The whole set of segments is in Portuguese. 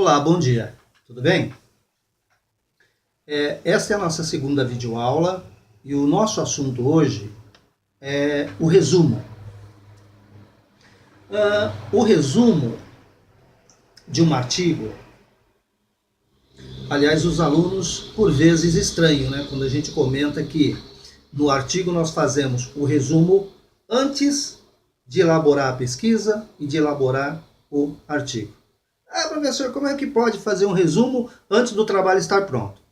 Olá, bom dia. Tudo bem? Esta é a nossa segunda videoaula e o nosso assunto hoje é o resumo. O resumo de um artigo, aliás, os alunos por vezes estranham, né? Quando a gente comenta que no artigo nós fazemos o resumo antes de elaborar a pesquisa e de elaborar o artigo. Ah, professor, como é que pode fazer um resumo antes do trabalho estar pronto?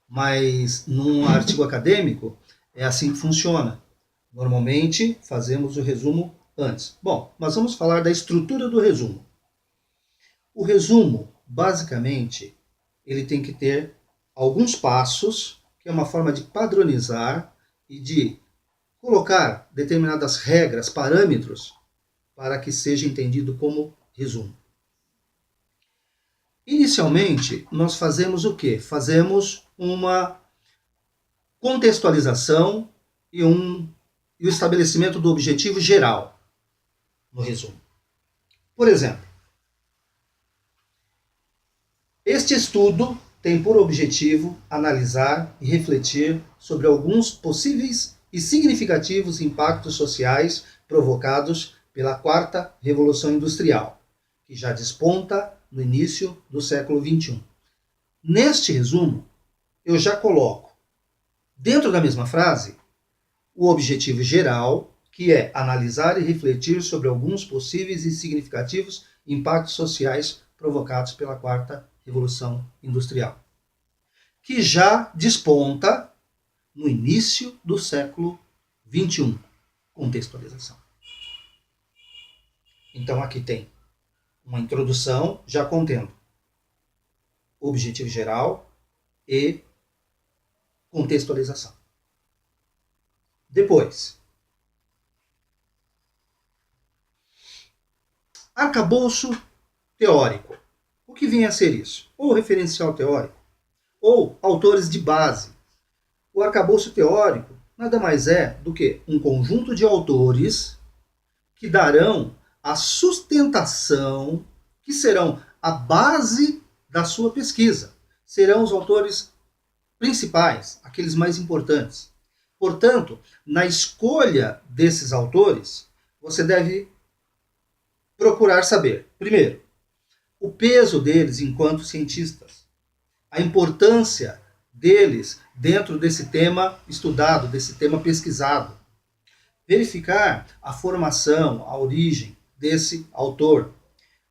Mas num artigo acadêmico é assim que funciona. Normalmente fazemos o resumo antes. Bom, mas vamos falar da estrutura do resumo. O resumo, basicamente, ele tem que ter alguns passos, que é uma forma de padronizar e de colocar determinadas regras, parâmetros, para que seja entendido como resumo. Inicialmente, nós fazemos o quê? Fazemos uma contextualização e o estabelecimento do objetivo geral no resumo. Por exemplo, este estudo tem por objetivo analisar e refletir sobre alguns possíveis e significativos impactos sociais provocados pela quarta revolução industrial, que já desponta no início do século XXI. Neste resumo, eu já coloco, dentro da mesma frase, o objetivo geral, que é analisar e refletir sobre alguns possíveis e significativos impactos sociais provocados pela quarta revolução industrial, que já desponta no início do século XXI. Contextualização. Então aqui tem uma introdução já contendo objetivo geral e contextualização. Depois, arcabouço teórico. O que vem a ser isso? Ou referencial teórico, ou autores de base. O arcabouço teórico nada mais é do que um conjunto de autores que darão a sustentação, que serão a base da sua pesquisa. Serão os autores principais, aqueles mais importantes. Portanto, na escolha desses autores, você deve procurar saber, primeiro, o peso deles enquanto cientistas, a importância deles dentro desse tema estudado, desse tema pesquisado. Verificar a formação, a origem desse autor.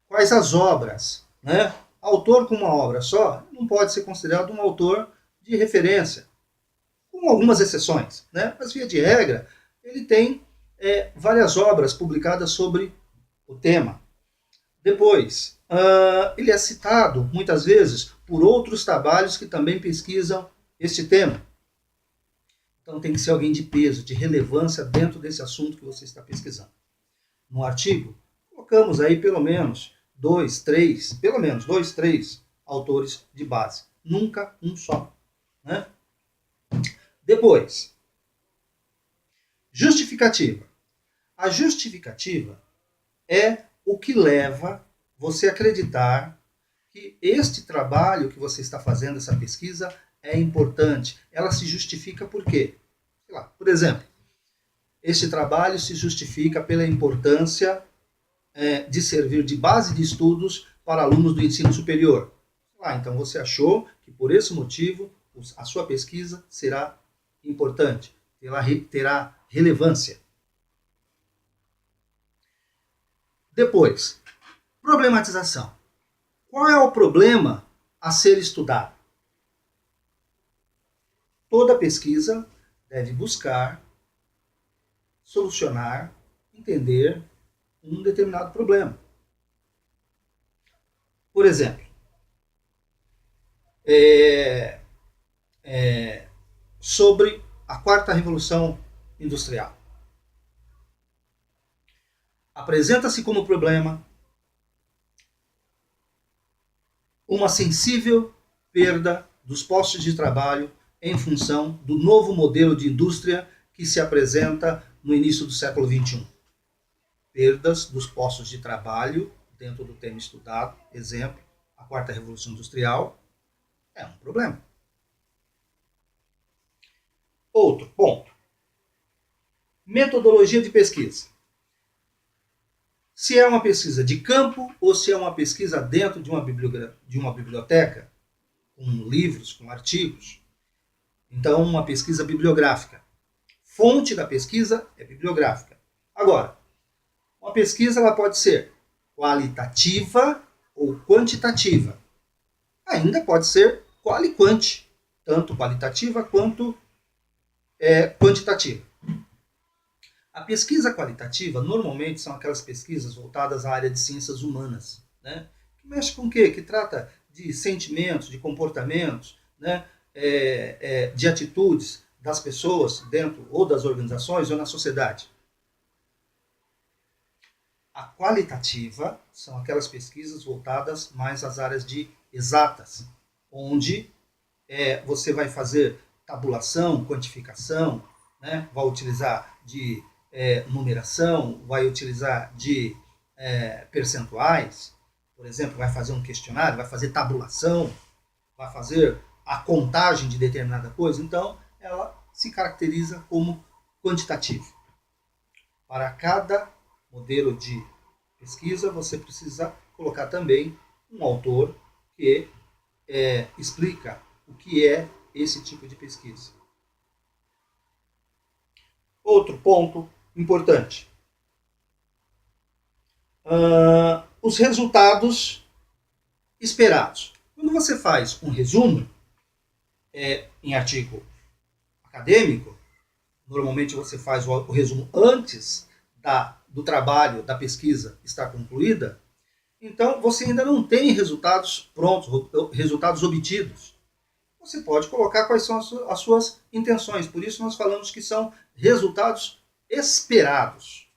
Quais as obras, né? Autor com uma obra só não pode ser considerado um autor de referência, com algumas exceções, né? Mas, via de regra, ele tem várias obras publicadas sobre o tema. Depois, ele é citado, muitas vezes, por outros trabalhos que também pesquisam este tema. Então, tem que ser alguém de peso, de relevância dentro desse assunto que você está pesquisando. No artigo, colocamos aí pelo menos dois, três autores de base. Nunca um só, né? Depois, justificativa. A justificativa é o que leva você a acreditar que este trabalho que você está fazendo, essa pesquisa, é importante. Ela se justifica por quê? Sei lá, por exemplo, este trabalho se justifica pela importância de servir de base de estudos para alunos do ensino superior. Então você achou que por esse motivo a sua pesquisa será importante, terá relevância. Depois, problematização. Qual é o problema a ser estudado? Toda pesquisa deve buscar solucionar, entender um determinado problema. Por exemplo, sobre a quarta revolução industrial. Apresenta-se como problema uma sensível perda dos postos de trabalho em função do novo modelo de indústria que se apresenta no início do século XXI. Perdas dos postos de trabalho dentro do tema estudado, exemplo, a quarta revolução industrial, é um problema. Outro ponto. Metodologia de pesquisa. Se é uma pesquisa de campo ou se é uma pesquisa dentro de uma biblioteca, com livros, com artigos. Então, uma pesquisa bibliográfica. Fonte da pesquisa é bibliográfica. Agora, uma pesquisa ela pode ser qualitativa ou quantitativa. Ainda pode ser quali-quant, tanto qualitativa quanto quantitativa. A pesquisa qualitativa, normalmente, são aquelas pesquisas voltadas à área de ciências humanas, né? Que mexe com o quê? Que trata de sentimentos, de comportamentos, né? De atitudes das pessoas dentro ou das organizações ou na sociedade. A qualitativa são aquelas pesquisas voltadas mais às áreas de exatas, onde você vai fazer tabulação, quantificação, né? Vai utilizar de numeração, vai utilizar de percentuais, por exemplo, vai fazer um questionário, vai fazer tabulação, vai fazer a contagem de determinada coisa. Então, ela se caracteriza como quantitativa. Para cada modelo de pesquisa, você precisa colocar também um autor que explica o que é esse tipo de pesquisa. Outro ponto importante. Os resultados esperados. Quando você faz um resumo em artigo acadêmico, normalmente você faz o resumo antes do trabalho, da pesquisa estar concluída, então você ainda não tem resultados prontos, resultados obtidos. Você pode colocar quais são as suas intenções. Por isso nós falamos que são resultados esperados.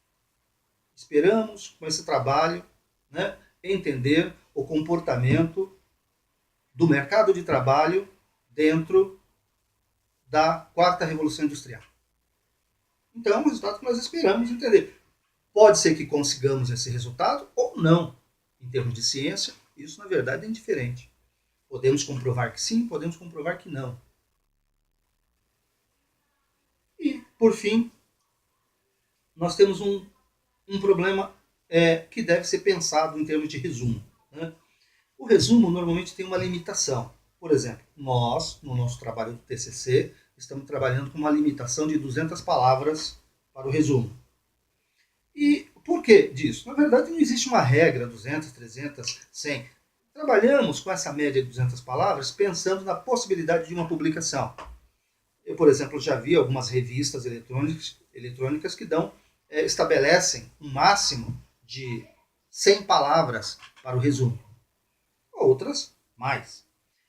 Esperamos, com esse trabalho, né, entender o comportamento do mercado de trabalho dentro da quarta revolução industrial. Então, é um resultado que nós esperamos entender. Pode ser que consigamos esse resultado ou não. Em termos de ciência, isso na verdade é indiferente. Podemos comprovar que sim, podemos comprovar que não. E, por fim, nós temos um problema que deve ser pensado em termos de resumo, né? O resumo normalmente tem uma limitação. Por exemplo, nós, no nosso trabalho do TCC, estamos trabalhando com uma limitação de 200 palavras para o resumo. E por que disso? Na verdade, não existe uma regra, 200, 300, 100. Trabalhamos com essa média de 200 palavras pensando na possibilidade de uma publicação. Eu, por exemplo, já vi algumas revistas eletrônicas que estabelecem um máximo de 100 palavras para o resumo. Outras, mais.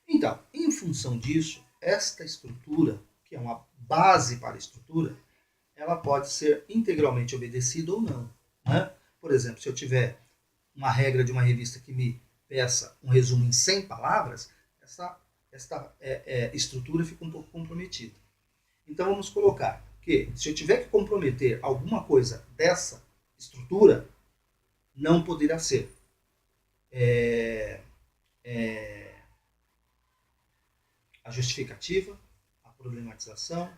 Então, em função disso, esta estrutura, que é uma base para a estrutura, ela pode ser integralmente obedecida ou não, né? Por exemplo, se eu tiver uma regra de uma revista que me peça um resumo em 100 palavras, essa estrutura fica um pouco comprometida. Então vamos colocar que se eu tiver que comprometer alguma coisa dessa estrutura, não poderá ser a justificativa, a problematização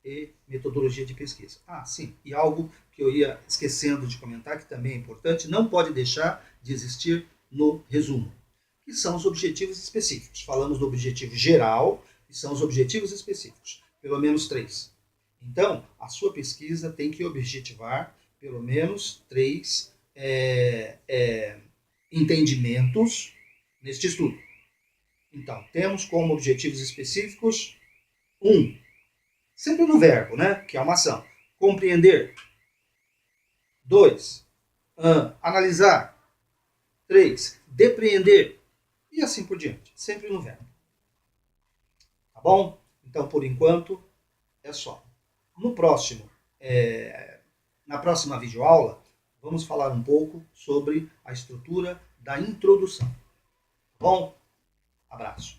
e metodologia de pesquisa. Sim, e algo que eu ia esquecendo de comentar, que também é importante, não pode deixar de existir no resumo, que são os objetivos específicos. Falamos do objetivo geral e são os objetivos específicos, pelo menos 3. Então, a sua pesquisa tem que objetivar pelo menos 3 entendimentos neste estudo. Então, temos como objetivos específicos 1, sempre no verbo, né, que é uma ação, compreender. 2, analisar. 3, depreender. E assim por diante, sempre no verbo. Tá bom? Então, por enquanto, é só. Na próxima videoaula, vamos falar um pouco sobre a estrutura da introdução. Tá bom? Abraço.